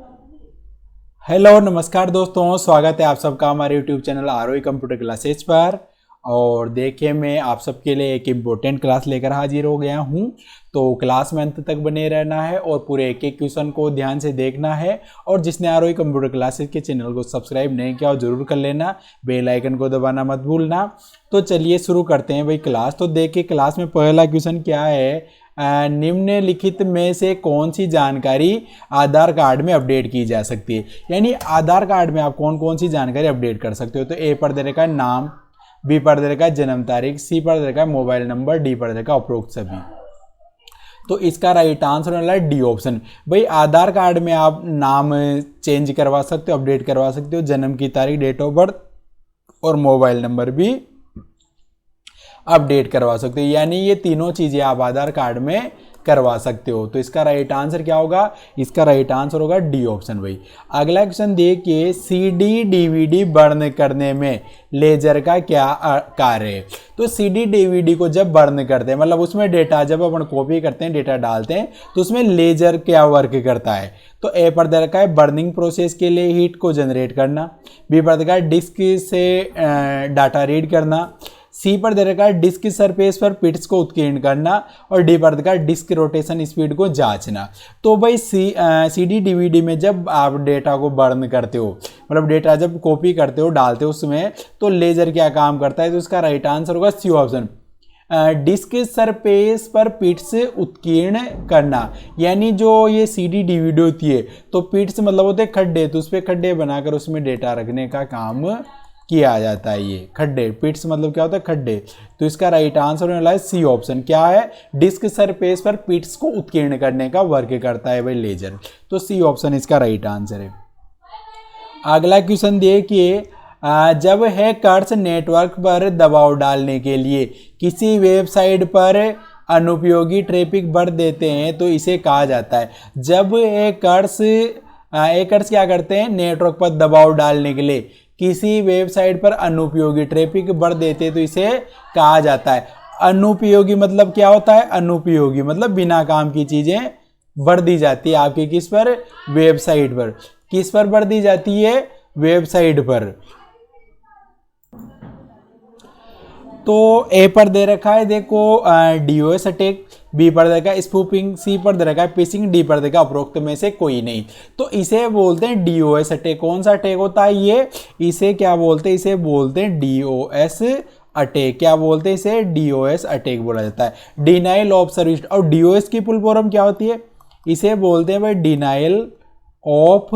Hello नमस्कार दोस्तों, स्वागत है आप सबका हमारे YouTube channel ROE computer classes पर। और देखिए, मैं आप सबके लिए एक इम्पोर्टेंट क्लास लेकर हाजिर हो गया हूं। तो क्लास में अंत तक बने रहना है और पूरे एक एक क्वेश्चन को ध्यान से देखना है। और जिसने आरओई कंप्यूटर क्लासेज के चैनल को सब्सक्राइब नहीं किया हो जरूर कर लेना, बेल आइकन को दबाना मत भूलना। तो चलिए शुरू करते हैं भाई क्लास। तो देखिए क्लास में पहला क्वेश्चन क्या है, निम्नलिखित में से कौन सी जानकारी आधार कार्ड में अपडेट की जा सकती है। यानी आधार कार्ड में आप कौन कौन सी जानकारी अपडेट कर सकते हो। तो ए पर दे रखा है नाम, बी पर दे रखा है जन्म तारीख, सी पर दे रखा है मोबाइल नंबर, डी पर दे रखा है उपरोक्त सभी। तो इसका राइट आंसर वाला है डी ऑप्शन। भाई आधार कार्ड में आप नाम चेंज करवा सकते हो, अपडेट करवा सकते हो, जन्म की तारीख, डेट ऑफ बर्थ और मोबाइल नंबर भी अपडेट करवा सकते हो। यानी ये तीनों चीजें आप आधार कार्ड में करवा सकते हो। तो इसका राइट आंसर क्या होगा, इसका राइट आंसर होगा डी ऑप्शन। भाई अगला क्वेश्चन देखिए, सीडी डीवीडी बर्न करने में लेजर का क्या कार्य है। तो सीडी डीवीडी को जब बर्न करते हैं, मतलब उसमें डेटा जब अपन कॉपी करते हैं, डेटा डालते हैं, तो उसमें लेजर क्या वर्क करता है। तो ए पर दे रखा है बर्निंग प्रोसेस के लिए हीट को जनरेट करना, बी पर दे रखा है डिस्क से डाटा रीड करना, सी पर दे रखा है डिस्क सरफेस पर पिट्स को उत्कीर्ण करना और डी पर दे रखा है डिस्क रोटेशन स्पीड को जांचना। तो भाई सीडी डीवीडी में जब आप डेटा को बर्न करते हो, मतलब डेटा जब कॉपी करते हो, डालते हो उसमें, तो लेजर क्या काम करता है। तो इसका राइट आंसर होगा सी ऑप्शन, डिस्क सरफेस पर पिट्स उत्कीर्ण करना। यानी जो ये सीडी डीवीडी होती है, तो पिट्स मतलब होते हैं खड्डे, तो उस पर खड्डे बनाकर उसमें डेटा रखने का काम किया जाता है। ये खड्डे, पिट्स मतलब क्या होता है, खड्डे। तो इसका राइट आंसर होने वाला है सी ऑप्शन। क्या है, डिस्क सरफेस पर पिट्स को उत्कीर्ण करने का वर्क करता है भाई लेजर। तो सी ऑप्शन इसका राइट आंसर है। अगला क्वेश्चन देखिए, जब हैकर्स नेटवर्क पर दबाव डालने के लिए किसी वेबसाइट पर अनुपयोगी ट्रैफिक भर देते हैं तो इसे कहा जाता है। जब हैकर्स क्या करते हैं, नेटवर्क पर दबाव डालने के लिए किसी वेबसाइट पर अनुपयोगी ट्रैफिक भर देते हैं तो इसे कहा जाता है। अनुपयोगी मतलब क्या होता है, अनुपयोगी मतलब बिना काम की चीजें भर दी जाती है आपके किस पर, वेबसाइट पर। किस पर भर दी जाती है, वेबसाइट पर। तो ए पर दे रखा है देखो डीओएस अटैक, बी पर दे रखा है स्पूफिंग, सी पर दे रखा है फिशिंग, डी पर दे रखा है उपरोक्त में से कोई नहीं। तो इसे बोलते हैं डीओएस अटैक। कौन सा अटैक होता है ये, इसे क्या बोलते हैं, इसे बोलते हैं डीओएस अटैक। क्या बोलते हैं इसे, डीओएस अटैक बोला जाता है। Denial of service. और डीओएस की फुल फॉर्म क्या होती है, इसे बोलते हैं भाई डिनाइल ऑफ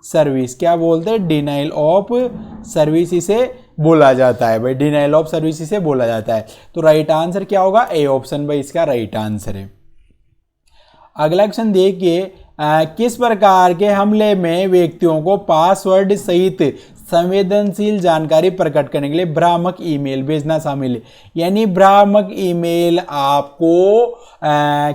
सर्विस। क्या बोलते हैं, डिनाइल ऑफ सर्विस इसे बोला जाता है भाई, डिनाइल ऑफ सर्विस इसे बोला जाता है। तो राइट आंसर क्या होगा, ए ऑप्शन भाई इसका राइट आंसर है। अगला क्वेश्चन देखिए, किस प्रकार के हमले में व्यक्तियों को पासवर्ड सहित संवेदनशील जानकारी प्रकट करने के लिए भ्रामक ईमेल भेजना शामिल है। यानी भ्रामक ईमेल आपको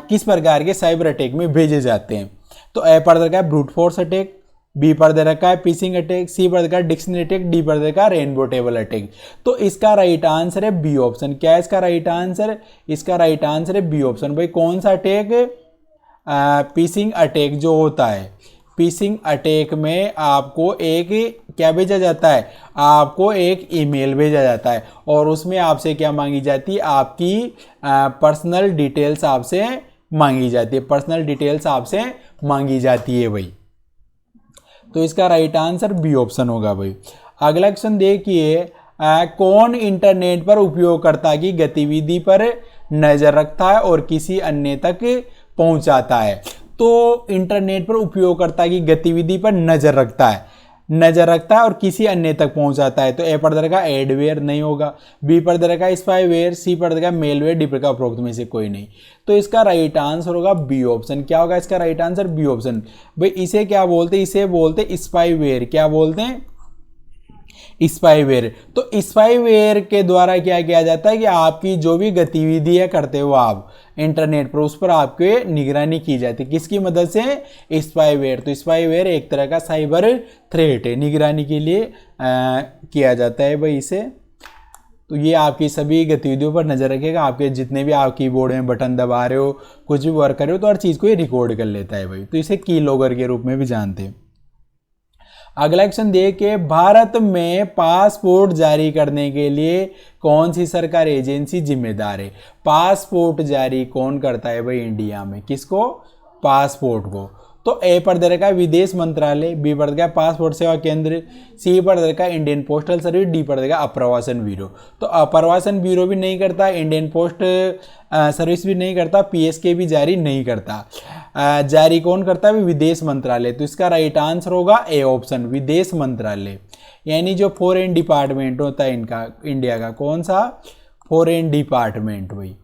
किस प्रकार के साइबर अटैक में भेजे जाते हैं। तो ए पर रखा है ब्रूट फोर्स अटैक, बी पर दे रखा है फिशिंग अटैक, सी पर दे रखा है डिक्शनरी अटैक, डी पर दे रखा है रेनबो टेबल अटैक। तो इसका राइट आंसर है बी ऑप्शन। क्या है इसका राइट आंसर, इसका राइट आंसर है बी ऑप्शन। भाई कौन सा अटैक, फिशिंग अटैक जो होता है, फिशिंग अटैक में आपको एक क्या भेजा जाता है, आपको एक ईमेल भेजा जाता है और उसमें आपसे क्या मांगी जाती है, आपकी पर्सनल डिटेल्स आपसे मांगी जाती है, पर्सनल डिटेल्स आपसे मांगी जाती है भाई। तो इसका राइट आंसर बी ऑप्शन होगा भाई। अगला क्वेश्चन देखिए, कौन इंटरनेट पर उपयोगकर्ता की गतिविधि पर नजर रखता है और किसी अन्य तक पहुंचाता है। तो इंटरनेट पर उपयोगकर्ता की गतिविधि पर नजर रखता है, और किसी अन्य तक पहुंचाता है। तो ए पर दे रखा एडवेयर नहीं होगा, बी पर दे रखा स्पाईवेयर, सी पर दे रखा मेलवेयर, डी पर रखा उपरोक्त में से कोई नहीं। तो इसका राइट आंसर होगा बी ऑप्शन। क्या होगा इसका राइट आंसर, बी ऑप्शन। भाई इसे क्या बोलते हैं, इसे बोलते हैं स्पाईवेयर। क्या बोलते हैं, स्पाईवेयर। तो स्पाईवेयर के द्वारा क्या किया जाता है कि आपकी जो भी गतिविधियां करते हो आप इंटरनेट पर, उस पर आपके निगरानी की जाती है। किसकी मदद से, स्पाईवेयर। तो स्पाईवेयर एक तरह का साइबर थ्रेट है, निगरानी के लिए किया जाता है भाई इसे। तो ये आपकी सभी गतिविधियों पर नजर रखेगा, आपके जितने भी आप कीबोर्ड में बटन दबा रहे हो, कुछ भी वर्क कर रहे हो, तो हर चीज को ये रिकॉर्ड कर लेता है भाई। तो इसे की लॉगर के रूप में भी जानते हैं। अगला क्वेश्चन देखिए, भारत में पासपोर्ट जारी करने के लिए कौन सी सरकारी एजेंसी जिम्मेदार है? पासपोर्ट जारी कौन करता है भाई इंडिया में? किसको? पासपोर्ट को। तो ए पर दे रखा है विदेश मंत्रालय, बी पर देगा पासपोर्ट सेवा केंद्र, सी पर दे रखा है इंडियन पोस्टल सर्विस, डी पर देगा अप्रवासन ब्यूरो। तो अप्रवासन ब्यूरो भी नहीं करता, इंडियन पोस्ट सर्विस भी नहीं करता, पीएसके भी जारी नहीं करता। जारी कौन करता है? विदेश मंत्रालय। तो इसका राइट आंसर होगा ए ऑप्शन, विदेश मंत्रालय। यानी जो फॉरेन डिपार्टमेंट होता है इनका, इंडिया का, कौन सा? फॉरेन डिपार्टमेंट भाई,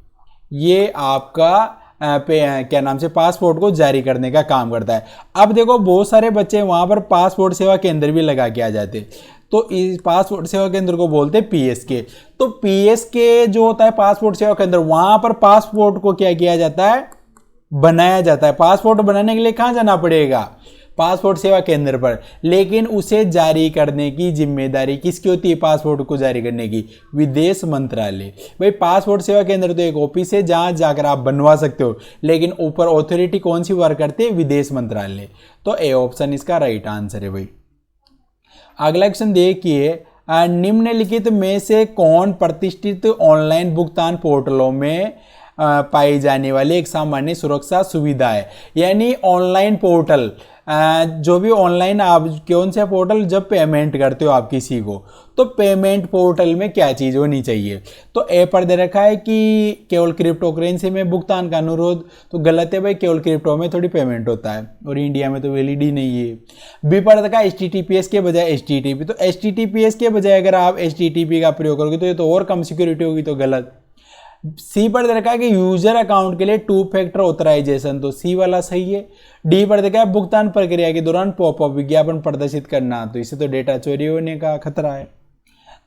ये आपका क्या नाम से पासपोर्ट को जारी करने का काम करता है। अब देखो बहुत सारे बच्चे वहां पर पासपोर्ट सेवा केंद्र भी लगा के आ जाते, तो इस पासपोर्ट सेवा केंद्र को बोलते हैं पीएसके। तो पीएसके जो होता है पासपोर्ट सेवा केंद्र, वहां पर पासपोर्ट को क्या किया जाता है? बनाया जाता है। पासपोर्ट बनाने के लिए कहां जाना पड़ेगा? पासपोर्ट सेवा केंद्र पर। लेकिन उसे जारी करने की जिम्मेदारी किसकी होती है? पासपोर्ट को जारी करने की विदेश मंत्रालय। भाई पासपोर्ट सेवा केंद्र तो एक ऑफिस है जहां जाकर आप बनवा सकते हो, लेकिन ऊपर अथॉरिटी कौन सी वर्क करती है? विदेश मंत्रालय। तो ए ऑप्शन इसका राइट आंसर है भाई। अगला क्वेश्चन देखिए, निम्नलिखित में से कौन प्रतिष्ठित ऑनलाइन भुगतान पोर्टलों में पाई जाने वाली एक सामान्य सुरक्षा सुविधा है? यानी ऑनलाइन पोर्टल, जो भी ऑनलाइन आप कौन सा पोर्टल, जब पेमेंट करते हो आप किसी को, तो पेमेंट पोर्टल में क्या चीज़ होनी चाहिए? तो ए पर दे रखा है कि केवल क्रिप्टो करेंसी में भुगतान का अनुरोध, तो गलत है भाई, केवल क्रिप्टो में थोड़ी पेमेंट होता है और इंडिया में तो वैलिड ही नहीं है। बी पर देखा HTTPS के बजाय HTTP, तो HTTPS के बजाय अगर आप HTTP का प्रयोग करोगे तो ये तो और कम सिक्योरिटी होगी, तो गलत। सी पर दे रखा है कि यूजर अकाउंट के लिए 2 फैक्टर ऑथराइजेशन, तो सी वाला सही है। डी पर देखा है भुगतान प्रक्रिया के दौरान पॉपअप विज्ञापन प्रदर्शित करना, तो इससे तो डेटा चोरी होने का खतरा है,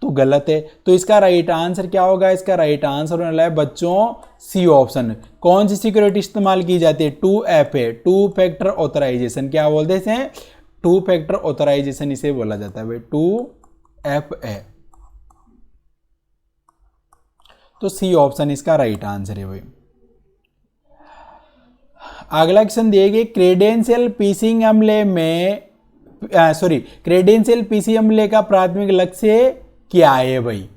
तो गलत है। तो इसका राइट आंसर क्या होगा? इसका राइट आंसर होने वाला है बच्चों सी ऑप्शन। कौन सी सिक्योरिटी इस्तेमाल की जाती है? 2FA, 2 factor authorisation. क्या बोलते हैं? 2 फैक्टर ऑथराइजेशन इसे बोला जाता है भाई, 2FA। तो सी ऑप्शन इसका राइट आंसर है भाई। अगला क्वेश्चन देखिए, क्रेडेंशियल फिशिंग हमले में क्रेडेंशियल फिशिंग हमले का प्राथमिक लक्ष्य क्या है भाई?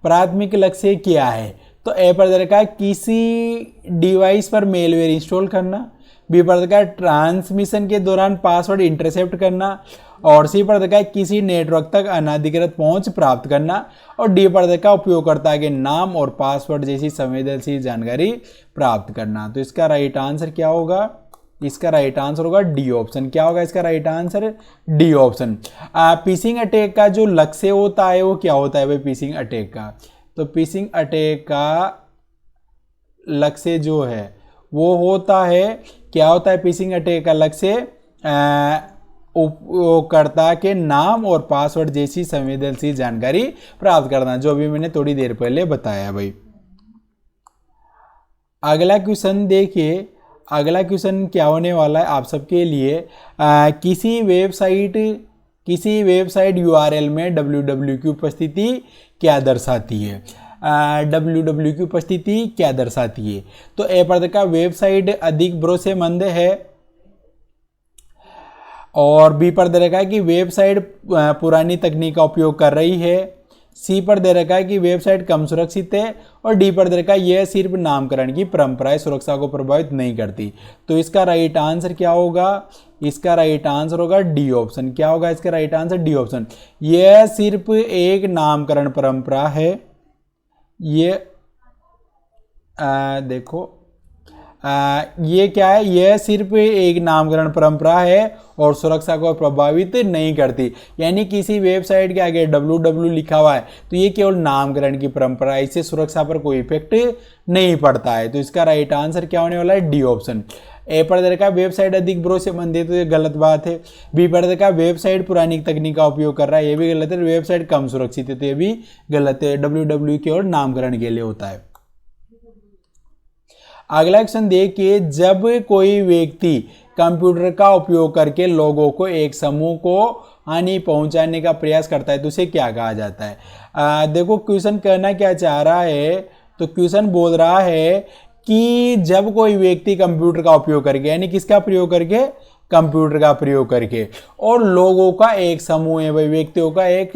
प्राथमिक लक्ष्य क्या है? तो ए पर दे रखा है किसी डिवाइस पर मेलवेयर इंस्टॉल करना, बी पर देखा है ट्रांसमिशन के दौरान पासवर्ड इंटरसेप्ट करना, और सी पर देखा है किसी नेटवर्क तक अनधिकृत पहुंच प्राप्त करना, और डी पर देखा उपयोगकर्ता के नाम और पासवर्ड जैसी संवेदनशील जानकारी प्राप्त करना। तो इसका राइट आंसर क्या होगा? इसका राइट आंसर होगा डी ऑप्शन। क्या होगा इसका right answer? D option. Phishing attack का जो लक्ष्य होता है वो क्या होता है भाई? फिशिंग अटैक का, तो फिशिंग अटैक का लक्ष्य जो है वो होता है, क्या होता है फिशिंग अटैक का लक्ष्य? उपयोगकर्ता के नाम और पासवर्ड जैसी संवेदनशील जानकारी प्राप्त करना, जो भी मैंने थोड़ी देर पहले बताया भाई। अगला क्वेश्चन देखिए, अगला क्वेश्चन क्या होने वाला है आप सबके लिए, किसी वेबसाइट URL में www की उपस्थिति क्या दर्शाती है? www की उपस्थिति क्या दर्शाती है? तो ए पर देखा वेबसाइट अधिक भरोसेमंद है, और बी पर दे रखा है कि वेबसाइट पुरानी तकनीक का उपयोग कर रही है, सी पर दे रखा है कि वेबसाइट कम सुरक्षित है, और डी पर दे रखा है यह सिर्फ नामकरण की परंपराएं सुरक्षा को प्रभावित नहीं करती। तो इसका राइट आंसर क्या होगा? इसका राइट आंसर होगा डी ऑप्शन। क्या होगा इसका राइट आंसर? D option. यह सिर्फ एक नामकरण परंपरा है, ये देखो ये क्या है? यह सिर्फ एक नामकरण परंपरा है और सुरक्षा को प्रभावित नहीं करती। यानी किसी वेबसाइट के आगे www लिखा हुआ है तो ये केवल नामकरण की परंपरा है, इससे सुरक्षा पर कोई इफेक्ट नहीं पड़ता है। तो इसका राइट आंसर क्या होने वाला है? D option. ए पर देखा वेबसाइट अधिक भरोसेमंद है, तो ये गलत बात है। बी पर देखा वेबसाइट पुरानी तकनीक का उपयोग कर रहा है, ये भी गलत है। वेबसाइट कम सुरक्षित है, तो ये भी गलत है। www केवल नामकरण के लिए होता है। अगला क्वेश्चन देखिए, जब कोई व्यक्ति कंप्यूटर का उपयोग करके लोगों को एक समूह को हानि पहुंचाने का प्रयास करता है तो उसे क्या कहा जाता है। देखो क्वेश्चन करना क्या चाह रहा है, तो क्वेश्चन बोल रहा है कि जब कोई व्यक्ति कंप्यूटर का उपयोग करके, यानी किसका प्रयोग करके, कंप्यूटर का प्रयोग करके, और लोगों का एक समूह है, भाई व्यक्तियों का एक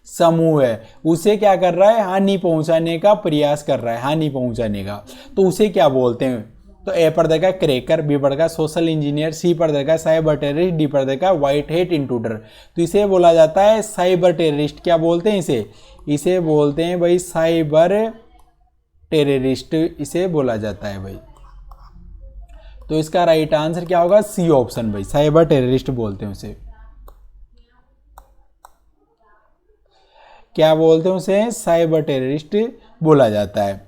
समूह है, उसे क्या कर रहा है, हानि पहुंचाने का प्रयास कर रहा है, हानि पहुंचाने का, तो उसे क्या बोलते हैं। तो ए पर देखा क्रैकर, बी पर देखा सोशल इंजीनियर, सी पर देखा साइबर टेररिस्ट, डी पर देखा व्हाइट हेट इंट्रूडर। तो इसे बोला जाता है साइबर टेररिस्ट। क्या बोलते हैं इसे, इसे बोलते हैं भाई साइबर टेररिस्ट, इसे बोला जाता है भाई। तो इसका राइट आंसर क्या होगा, सी ऑप्शन भाई, साइबर टेररिस्ट बोलते हैं उसे। क्या बोलते हैं उसे, साइबर टेररिस्ट बोला जाता है।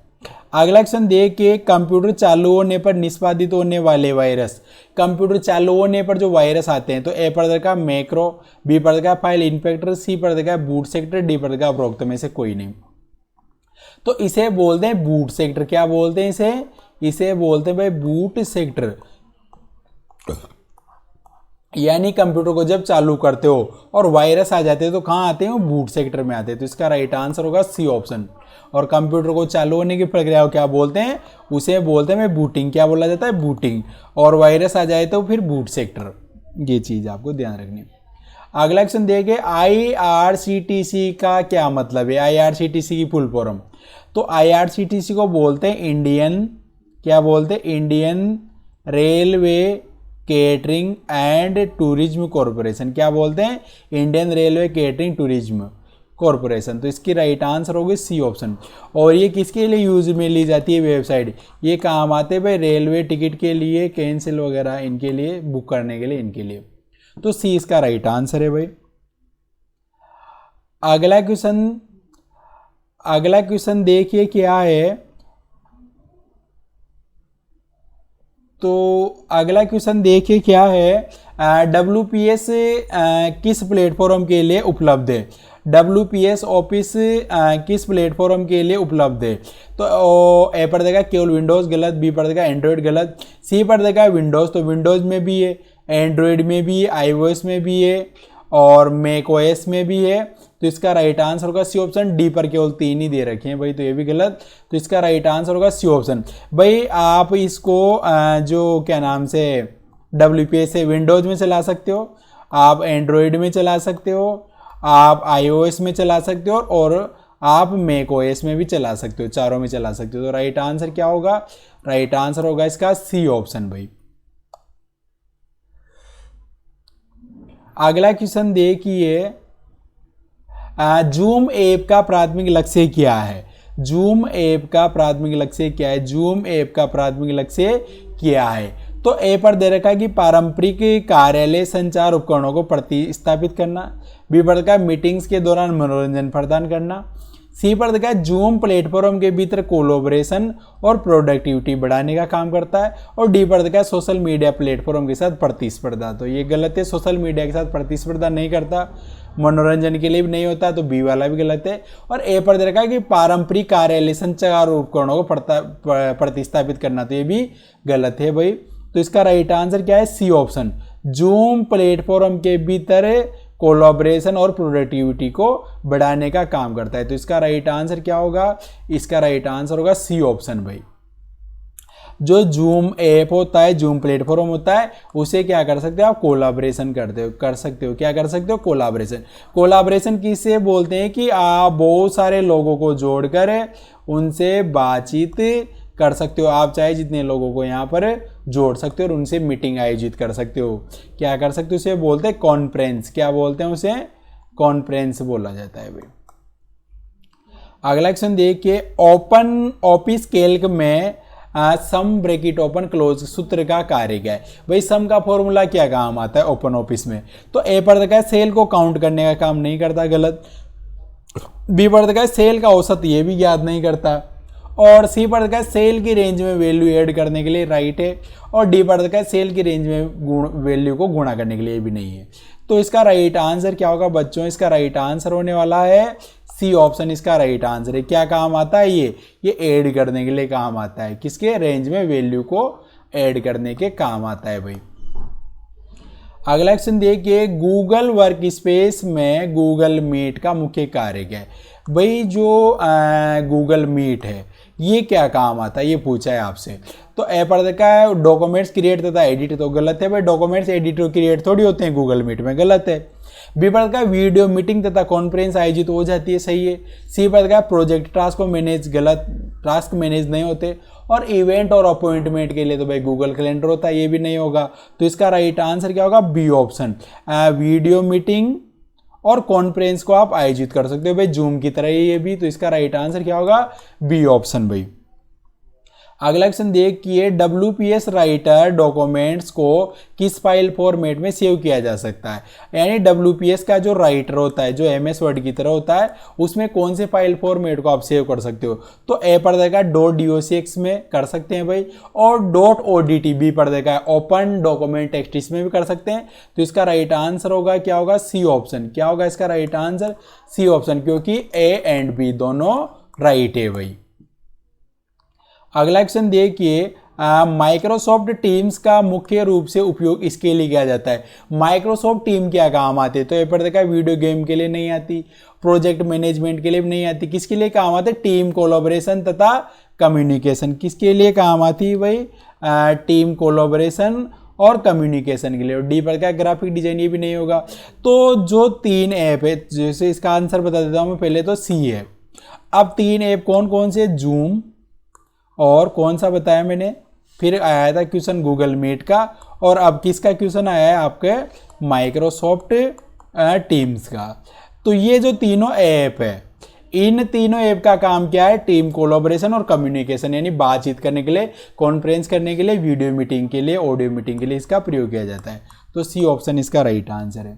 अगला क्वेश्चन देखिए, कंप्यूटर चालू होने पर निष्पादित होने वाले वायरस, कंप्यूटर चालू होने पर जो वायरस आते हैं, तो ए पर देखा मैक्रो, बी पर देखा फाइल इंस्पेक्टर, सी पर देखा बूट सेक्टर, डी पर देखा उपरोक्त में से कोई नहीं। तो इसे बोलते हैं बूट सेक्टर। क्या बोलते हैं इसे, इसे बोलते हैं भाई बूट सेक्टर। यानी कंप्यूटर को जब चालू करते हो और वायरस आ जाते हैं तो कहाँ आते हैं, वो बूट सेक्टर में आते हैं। तो इसका राइट आंसर होगा सी ऑप्शन। और कंप्यूटर को चालू होने की प्रक्रिया को क्या बोलते हैं, उसे बोलते हैं बूटिंग। क्या बोला जाता है, बूटिंग। और वायरस आ जाए तो फिर बूट सेक्टर। ये चीज आपको ध्यान रखनी है। अगला क्वेश्चन देखिए, IRCTC का क्या मतलब है, IRCTC की फुल फॉर्म। तो IRCTC को बोलते हैं इंडियन, क्या बोलते हैं, Indian railway catering and tourism corporation. क्या बोलते हैं, Indian railway catering tourism corporation. तो इसकी राइट आंसर होगी सी ऑप्शन। और ये किसके लिए यूज में ली जाती है वेबसाइट, ये काम आते हैं भाई रेलवे टिकट के लिए, कैंसिल वगैरह इनके लिए, बुक करने के लिए, इनके लिए। तो सी इसका राइट आंसर है भाई। अगला क्वेश्चन देखिए क्या है। तो अगला क्वेश्चन देखिए क्या है, WPS किस प्लेटफॉर्म के लिए उपलब्ध है, WPS ऑफिस किस प्लेटफॉर्म के लिए उपलब्ध है। तो ए पर देगा केवल विंडोज़, गलत। बी पर देगा एंड्रॉयड, गलत। सी पर देगा विंडोज़, तो विंडोज़ में भी है, एंड्रॉयड में भी है, iOS में भी है और मैक OS में भी है। तो इसका राइट आंसर होगा सी ऑप्शन। डी पर केवल 3 ही दे रखे हैं भाई, तो ये भी गलत। तो इसका राइट आंसर होगा सी ऑप्शन। भाई आप इसको जो क्या नाम से WPS है, विंडोज़ में चला सकते हो, आप एंड्रॉयड में चला सकते हो, आप iOS में चला सकते हो और आप मैक OS में भी चला सकते हो, चारों में चला सकते हो। तो राइट आंसर क्या होगा, राइट आंसर होगा इसका सी ऑप्शन भाई। अगला क्वेश्चन देखिए, जूम ऐप का प्राथमिक लक्ष्य क्या है, जूम ऐप का प्राथमिक लक्ष्य क्या है, जूम ऐप का प्राथमिक लक्ष्य क्या है। तो ए पर दे रखा है कि पारंपरिक कार्यालय संचार उपकरणों को प्रतिस्थापित करना, बी पर देखा मीटिंग्स के दौरान मनोरंजन प्रदान करना, सी पर देखा जूम प्लेटफॉर्म के भीतर कोलैबोरेशन और प्रोडक्टिविटी बढ़ाने का काम करता है, और डी पर देखा सोशल मीडिया प्लेटफॉर्म के साथ प्रतिस्पर्धा। तो ये गलत है, सोशल मीडिया के साथ प्रतिस्पर्धा नहीं करता, मनोरंजन के लिए भी नहीं होता, तो बी वाला भी गलत है। और ए पर दे रखा है कि पारंपरिक कार्यालय संचार उपकरणों को प्रतिस्थापित करना, तो ये भी गलत है भाई। तो इसका राइट आंसर क्या है, सी ऑप्शन। जूम प्लेटफॉर्म के भीतर कोलैबोरेशन और प्रोडक्टिविटी को बढ़ाने का काम करता है। तो इसका राइट आंसर क्या होगा, इसका राइट आंसर होगा सी ऑप्शन भाई। जो जूम ऐप होता है, जूम प्लेटफॉर्म होता है, उसे क्या कर सकते हो आप, कोलैबोरेशन कर सकते हो। क्या कर सकते हो, कोलैबोरेशन। कोलैबोरेशन किसे बोलते हैं कि आप बहुत सारे लोगों को जोड़कर उनसे बातचीत कर सकते हो। आप चाहे जितने लोगों को यहाँ पर जोड़ सकते हो और उनसे मीटिंग आयोजित कर सकते हो। क्या कर सकते हो, उसे बोलते हैं कॉन्फ्रेंस। क्या बोलते हैं उसे, कॉन्फ्रेंस बोला जाता है भाई। अगला क्वेश्चन देखिए, ओपन ऑफिस कैल्क में सम ब्रैकेट ओपन क्लोज सूत्र का कार्य क्या है। भाई सम का फॉर्मूला क्या काम आता है ओपन ऑफिस में। तो ए पर देखा है सेल को काउंट करने का काम नहीं करता, गलत। बी पर देखा है सेल का औसत, ये भी याद नहीं करता। और सी पर देखा है सेल की रेंज में वैल्यू ऐड करने के लिए, राइट है। और डी पर देखा है सेल की रेंज में वैल्यू को गुणा करने के लिए, भी नहीं है। तो इसका राइट आंसर क्या होगा बच्चों, इसका राइट आंसर होने वाला है सी ऑप्शन, इसका राइट आंसर है। क्या काम आता है, ये ऐड करने के लिए काम आता है, किसके, रेंज में वैल्यू को ऐड करने के काम आता है भाई। अगला क्वेश्चन देखिए, गूगल वर्क स्पेस में गूगल मीट का मुख्य कार्य क्या है। भाई जो गूगल मीट है ये क्या काम आता है, ये पूछा है आपसे। तो ए पर देखा है डॉक्यूमेंट्स क्रिएट तथा एडिट, तो गलत है भाई, डॉक्यूमेंट्स एडिट और क्रिएट थोड़ी होते हैं गूगल मीट में, गलत है। बी पर देखा वीडियो मीटिंग तथा कॉन्फ्रेंस आयोजित हो जाती है, सही है। सी पर देखा प्रोजेक्ट टास्क को मैनेज, गलत, टास्क मैनेज नहीं होते। और इवेंट और अपॉइंटमेंट के लिए तो भाई गूगल कैलेंडर होता है, ये भी नहीं होगा। तो इसका राइट आंसर क्या होगा, बी ऑप्शन। वीडियो मीटिंग और कॉन्फ्रेंस को आप आयोजित कर सकते हो भाई जूम की तरह ये भी, तो इसका राइट आंसर क्या होगा, बी ऑप्शन भाई। अगला क्वेश्चन देखिए, WPS राइटर डॉक्यूमेंट्स को किस फाइल फॉर्मेट में सेव किया जा सकता है। यानी WPS का जो राइटर होता है, जो MS वर्ड की तरह होता है, उसमें कौन से फाइल फॉर्मेट को आप सेव कर सकते हो। तो ए पर देगा .docx में कर सकते हैं भाई, और .odt बी पर देगा ओपन डॉक्यूमेंट टेक्स्ट इसमें भी कर सकते हैं। तो इसका राइट आंसर होगा क्या होगा, सी ऑप्शन। क्या होगा इसका राइट आंसर, सी ऑप्शन, क्योंकि ए एंड बी दोनों राइट है भाई। अगला क्वेश्चन देखिए, माइक्रोसॉफ्ट टीम्स का मुख्य रूप से उपयोग इसके लिए किया जाता है। माइक्रोसॉफ्ट टीम क्या काम आती है, तो ये पर देखा वीडियो गेम के लिए नहीं आती, प्रोजेक्ट मैनेजमेंट के लिए भी नहीं आती, किसके लिए काम आती है, टीम कोलैबोरेशन तथा कम्युनिकेशन, किसके लिए काम आती है भाई, टीम कोलैबोरेशन और कम्युनिकेशन के लिए। और डी पर क्या ग्राफिक डिजाइन, ये भी नहीं होगा। तो जो 3 ऐप है, जैसे इसका आंसर बता देता हूँ मैं, पहले तो सी है। अब 3 ऐप कौन कौन से, जूम और कौन सा बताया मैंने, फिर आया था क्वेश्चन गूगल मीट का, और अब किसका क्वेश्चन आया है आपके, माइक्रोसॉफ्ट टीम्स का। तो ये जो तीनों ऐप है, इन तीनों ऐप का काम क्या है, टीम कोलैबोरेशन और कम्युनिकेशन, यानी बातचीत करने के लिए, कॉन्फ्रेंस करने के लिए, वीडियो मीटिंग के लिए, ऑडियो मीटिंग के लिए इसका प्रयोग किया जाता है। तो सी ऑप्शन इसका राइट आंसर है।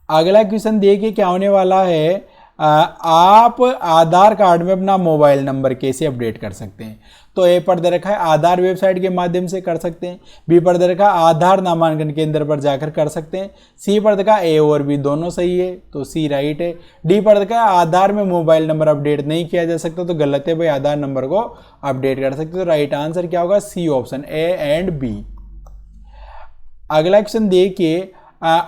अगला क्वेश्चन देखिए क्या होने वाला है, आप आधार कार्ड में अपना मोबाइल नंबर कैसे अपडेट कर सकते हैं। तो ए पर दे रखा है आधार वेबसाइट के माध्यम से कर सकते हैं, बी पर दे रखा है आधार नामांकन केंद्र पर जाकर कर सकते हैं, सी पर देखा ए और बी दोनों सही है, तो सी राइट है। डी पर देखा है आधार में मोबाइल नंबर अपडेट नहीं किया जा सकता, तो गलत है भाई, आधार नंबर को अपडेट कर सकते। तो राइट आंसर क्या होगा, C option, A and B. अगला क्वेश्चन देखिए,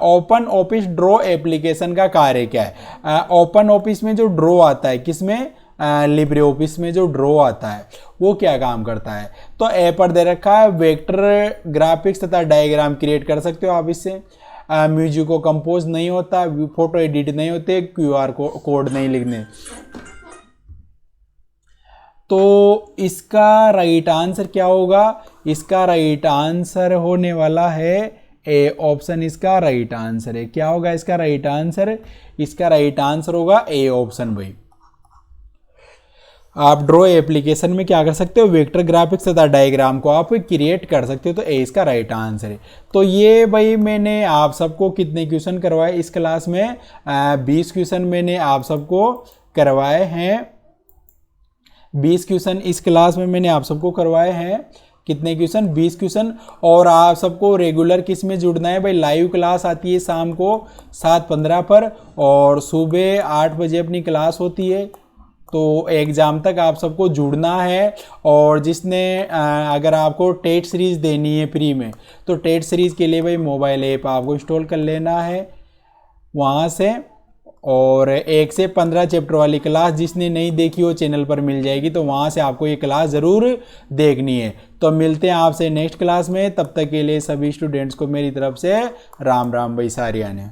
ओपन ऑफिस ड्रॉ एप्लीकेशन का कार्य क्या है। ओपन ऑफिस में जो ड्रॉ आता है, किसमें, लिब्रे ऑफिस में जो ड्रॉ आता है वो क्या काम करता है। तो ए पर दे रखा है वेक्टर ग्राफिक्स तथा डायग्राम क्रिएट कर सकते हो आप इससे, म्यूजिक को कंपोज नहीं होता, फोटो एडिट नहीं होते, QR कोड नहीं लिखने। तो इसका राइट आंसर क्या होगा, इसका राइट आंसर होने वाला है ए ऑप्शन, इसका राइट आंसर है। क्या होगा इसका राइट आंसर, इसका राइट आंसर होगा ए ऑप्शन भाई। आप ड्रॉ एप्लीकेशन में क्या कर सकते हो, वेक्टर ग्राफिक्स तथा डायग्राम को आप क्रिएट कर सकते हो, तो ए इसका राइट आंसर है। तो ये भाई मैंने आप सबको कितने क्वेश्चन करवाए इस क्लास में, 20 क्वेश्चन मैंने आप सबको करवाए हैं, 20 क्वेश्चन इस क्लास में मैंने आप सबको करवाए हैं। कितने क्वेश्चन, 20 क्वेश्चन। और आप सबको रेगुलर किस में जुड़ना है भाई, लाइव क्लास आती है शाम को 7:15 पर, और सुबह 8 बजे अपनी क्लास होती है। तो एग्ज़ाम तक आप सबको जुड़ना है। और जिसने अगर आपको टेट सीरीज़ देनी है फ्री में, तो टेट सीरीज़ के लिए भाई मोबाइल ऐप आपको इंस्टॉल कर लेना है वहाँ से। और 1 से 15 चैप्टर वाली क्लास जिसने नहीं देखी हो चैनल पर मिल जाएगी, तो वहाँ से आपको ये क्लास ज़रूर देखनी है। तो मिलते हैं आपसे नेक्स्ट क्लास में, तब तक के लिए सभी स्टूडेंट्स को मेरी तरफ से राम राम भाई सारिया ने।